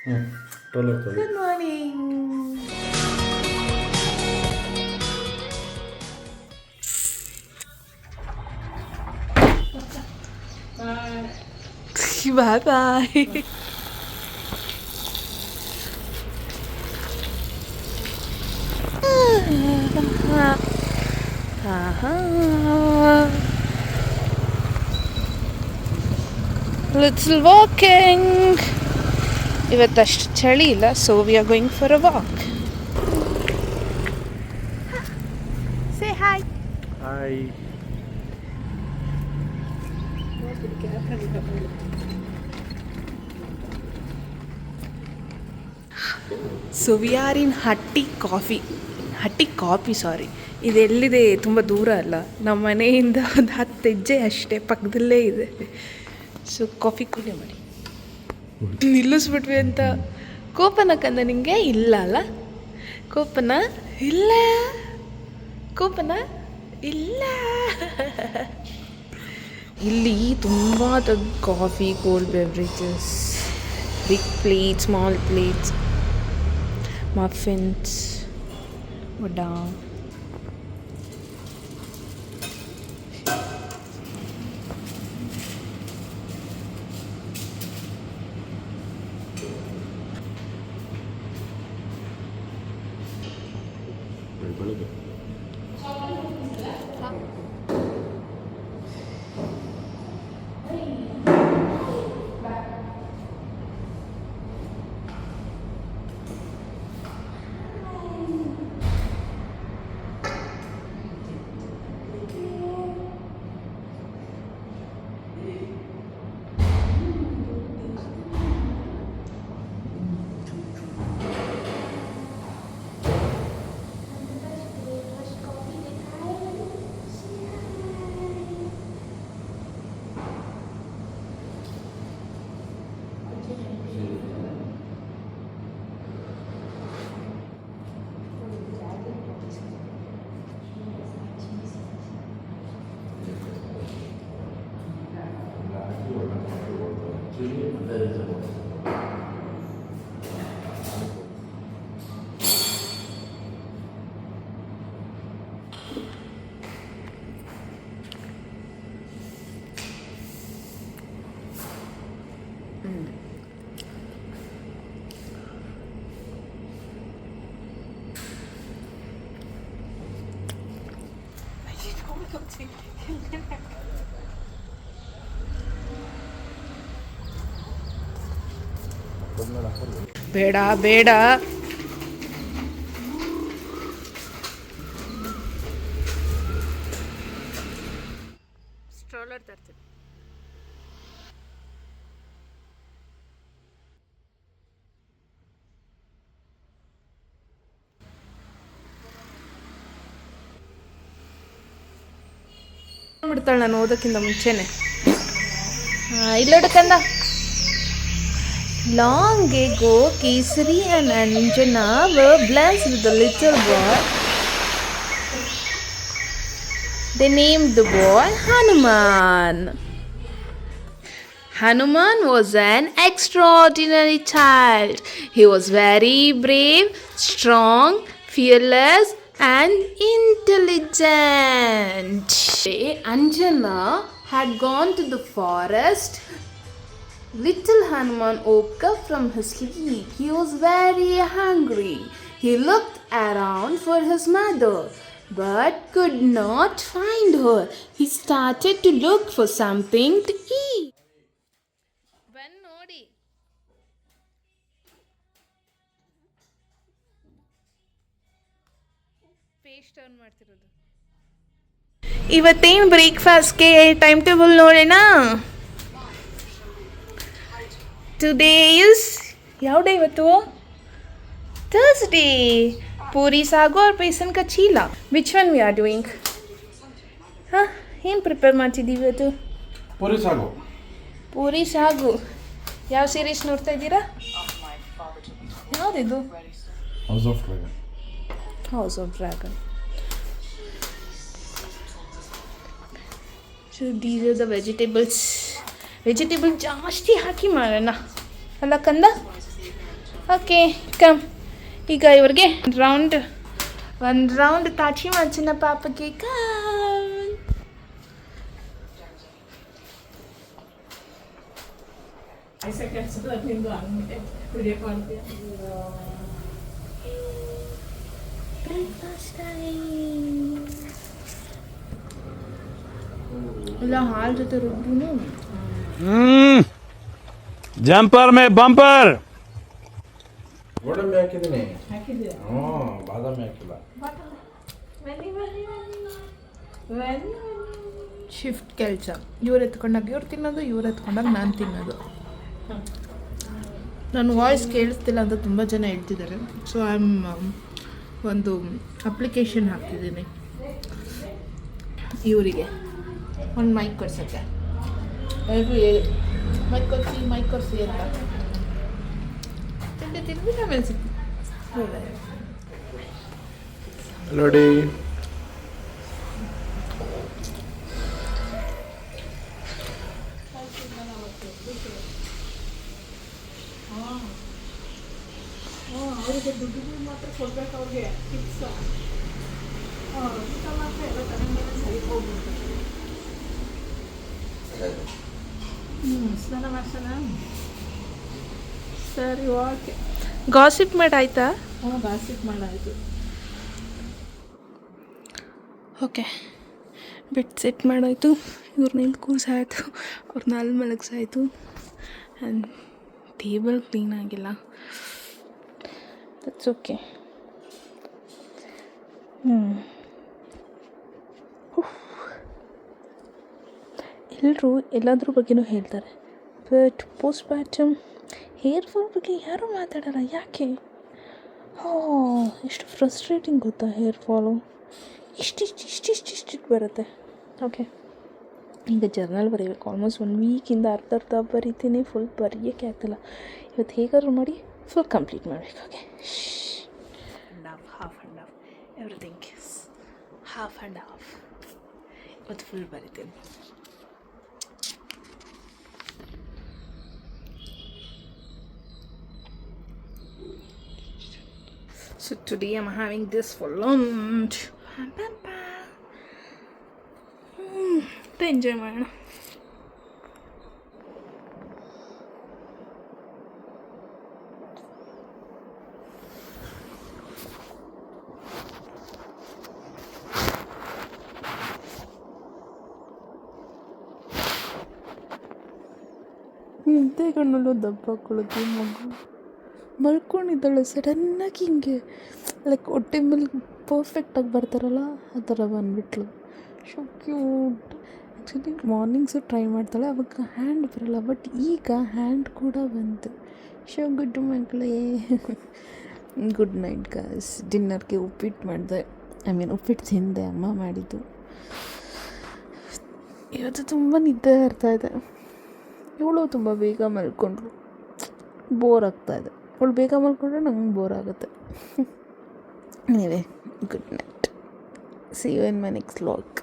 Good morning. Bye bye. Little walking. ಇವತ್ತಷ್ಟು ಚಳಿ ಇಲ್ಲ, so we are going for a walk. Say hi. Hi. So we are in Hatti coffee ಸಾರಿ. ಇದೆಲ್ಲಿದೆ, ತುಂಬ ದೂರ ಅಲ್ಲ, ನಮ್ಮ ಮನೆಯಿಂದ ಒಂದು 10 ಹೆಜ್ಜೆ ಅಷ್ಟೇ, ಪಕ್ಕದಲ್ಲೇ ಇದೆ. ಸೊ ಕಾಫಿ ಕುಡಿ ಮಾಡಿ ನಿಲ್ಲಿಸ್ಬಿಟ್ವಿ ಅಂತ ಕೋಪನ ಕಂದ ನಿಮಗೆ? ಇಲ್ಲ ಅಲ್ಲ, ಕೋಪನ ಇಲ್ಲ, ಕೋಪನ ಇಲ್ಲ. ಇಲ್ಲಿ ತುಂಬ coffee, cold beverages, big plate, small plates, muffins, vada. ಬೆಳಗ್ಗೆ ಬೇಡ ಬೇಡ. ಸ್ಟ್ರೋಲರ್ ತರ್ತೀನಿ. ಬಿಡ್ತಾಳೆ ನಾನು ಓದೋಕ್ಕಿಂತ ಮುಂಚೆನೆ. ಇಲ್ಲೋಡಕ್ಕಂದ. Long ago, Kesari and Anjana were blessed with a little boy. They named the boy Hanuman. Hanuman was an extraordinary child. He was very brave, strong, fearless, and intelligent. Anjana had gone to the forest. Little Hanuman woke up from his sleep. He was very hungry. He looked around for his mother, but could not find her. He started to look for something to eat. When nodi page turn ಮಾಡ್ತಿರೋದು. ಇವತ್ತೇನು ಬ್ರೇಕ್ಫಾಸ್ಟ್ಗೆ time table ನೋಡೋಣ. Today is ಯಾವ day ಇವತ್ತು? Thursday. Puri ಸಾಗು और ಬೇಸನ್ का ಚೀಲ. Which one we are doing? ಹಾಂ, ಏನು ಪ್ರಿಪೇರ್ ಮಾಡ್ತಿದ್ದೀವಿ ಇವತ್ತು? ಪೂರಿ ಸಾಗು. ಯಾವ ಸೀರೀಸ್ ನೋಡ್ತಾ ಇದ್ದೀರಾ? ಯಾವುದಿದು? House of dragon. So these are the vegetable ಜಾಸ್ತಿ ಹಾಕಿ ಮಾಡೋಣ ಅಲ್ಲ ಕಂದ? Okay come. ಈಗ ಇವ್ರಿಗೆ ಒಂದು ರೌಂಡ್ ತಾಚಿ ಮಚ್ಚಿನ ಪಾಪಕ್ಕೆ ಕಮ್. ಇಲ್ಲ ಹಾಲು ಜೊತೆ ರುಬ್ಬು. Jumper May bumper. ಗೋಡಂಬಿ ಹಾಕಿದ್ದೀನಿ. ಹ್ಞೂ ಬಾದಾಮಿ ಹಾಕಿಲ್ಲ. ಶಿಫ್ಟ್ ಕೆಲಸ. ಇವ್ರು ಎತ್ಕೊಂಡಾಗ ಇವ್ರು ತಿನ್ನೋದು, ಇವ್ರು ಎತ್ಕೊಂಡಾಗ ನಾನು ತಿನ್ನೋದು. ನನ್ನ ವಾಯ್ಸ್ ಕೇಳಿಸ್ತಿಲ್ಲ ಅಂತ ತುಂಬ ಜನ ಹೇಳ್ತಿದ್ದಾರೆ. ಸೊ ಐ ಆಮ್ ಒಂದು ಅಪ್ಲಿಕೇಶನ್ ಹಾಕ್ತಿದ್ದೀನಿ ಇವರಿಗೆ, ಒಂದು ಮೈಕ್ ಕೊಡ್ಸೋಕ್ಕೆ. ಎಲ್ರು ಹೇಳಿ ಮೈಕ್ ಕೊಡಿಸಿ ಅಂತ. ತಿಂದು ಆಮೇಲೆ ಸಿಗ್ತೀನಿ ನೋಡಿ. ಅವರಿಗೆ ದುಡ್ಡುಗಳು ಮಾತ್ರ ಕೊಡ್ಬೇಕು. ಅವ್ರಿಗೆ ಫಿಕ್ಸ್ ಊಟ ಮಾತ್ರ ಎಲ್ಲ ತಗೊಂಡ್ಮೇಲೆ ಸರಿ ಹೋಗ್ಬಿಟ್ಟು. ಸ್ನಾನ ಮಾಡ್ಸೋಣ. ಸರಿ ಓಕೆ. ಗಾಸಿಪ್ ಮಾಡಾಯ್ತಾ? ಗಾಸಿಪ್ ಮಾಡಾಯಿತು. ಓಕೆ, ಬೆಡ್ ಸೆಟ್ ಮಾಡಾಯಿತು. ಇವ್ರನ್ನ ಇಲ್ಲಿ ಕೂಸಾಯಿತು, ಅವ್ರನ್ನ ಅಲ್ಲಿ ಮಲಗಿಸಾಯಿತು. ಆ್ಯಂಡ್ ಟೇಬಲ್ ಕ್ಲೀನ್ ಆಗಿಲ್ಲ. That's okay. ಎಲ್ಲರೂ ಎಲ್ಲದ್ರ ಬಗ್ಗೆನೂ ಹೇಳ್ತಾರೆ, but postpartum hair fall ಬಗ್ಗೆ ಯಾರೂ ಮಾತಾಡೋಲ್ಲ. ಯಾಕೆ? ಎಷ್ಟು ಫ್ರಸ್ಟ್ರೇಟಿಂಗ್ ಗೊತ್ತಾ ಹೇರ್ ಫಾಲು. ಇಷ್ಟಿಷ್ಟು ಬರುತ್ತೆ. ಓಕೆ, ಈಗ ಜರ್ನಲ್ ಬರೀಬೇಕು. ಆಲ್ಮೋಸ್ಟ್ 1 ವೀಕಿಂದ ಅರ್ಧ ಬರೀತೀನಿ. ಫುಲ್ ಬರೆಯೋಕ್ಕೆ ಆಗ್ತಿಲ್ಲ. ಇವತ್ತು ಹೇಗಾದರೂ ಮಾಡಿ ಫುಲ್ ಕಂಪ್ಲೀಟ್ ಮಾಡಬೇಕು. Okay, half and half everything is half and half. ಇವತ್ತು ಫುಲ್ ಬರಿತೀನಿ. So today I'm having this for lunch. Enjoy ಮಾಡೋಣ. ಇಂತೆ ಕಣ್ಣಲ್ಲೂ ದಪ್ಪ ಹಾಕೊಳ್ಳೋದು ಮಗು. ಮಲ್ಕೊಂಡಿದ್ದಾಳೆ ಸಡನ್ನಾಗಿ ಹಿಂಗೆ ಲೈಕ್ ಹೊಟ್ಟೆ ಮೇಲೆ ಪರ್ಫೆಕ್ಟಾಗಿ ಬರ್ತಾರಲ್ಲ ಆ ಥರ ಬಂದುಬಿಟ್ಲು. So cute. Actually mornings try ಮಾಡ್ತಾಳೆ, ಅವಾಗ ಹ್ಯಾಂಡ್ ಬರೋಲ್ಲ, ಬಟ್ ಈಗ ಹ್ಯಾಂಡ್ ಕೂಡ ಬಂತು. ಶೋ ಗುಡ್ ಮಕ್ಕಳೇ. Good night guys. ಡಿನ್ನರ್ಗೆ ಉಪ್ಪಿಟ್ಟು ಮಾಡಿದೆ. ಉಪ್ಪಿಟ್ಟು ತಿಂದೆ, ಅಮ್ಮ ಮಾಡಿದ್ದು. ಇವತ್ತು ತುಂಬ ನಿದ್ದೆ ಬರ್ತಾಯಿದೆ. ಇವಳು ತುಂಬ ಬೇಗ ಮಲ್ಕೊಂಡ್ರು, ಬೋರ್ ಆಗ್ತಾಯಿದೆ. ಅವಳು ಬೇಗ ಮಲ್ಕೊಂಡ್ರೆ ನಂಗೆ ಬೋರ್ ಆಗುತ್ತೆ. Anyway, good night. See you in my next vlog.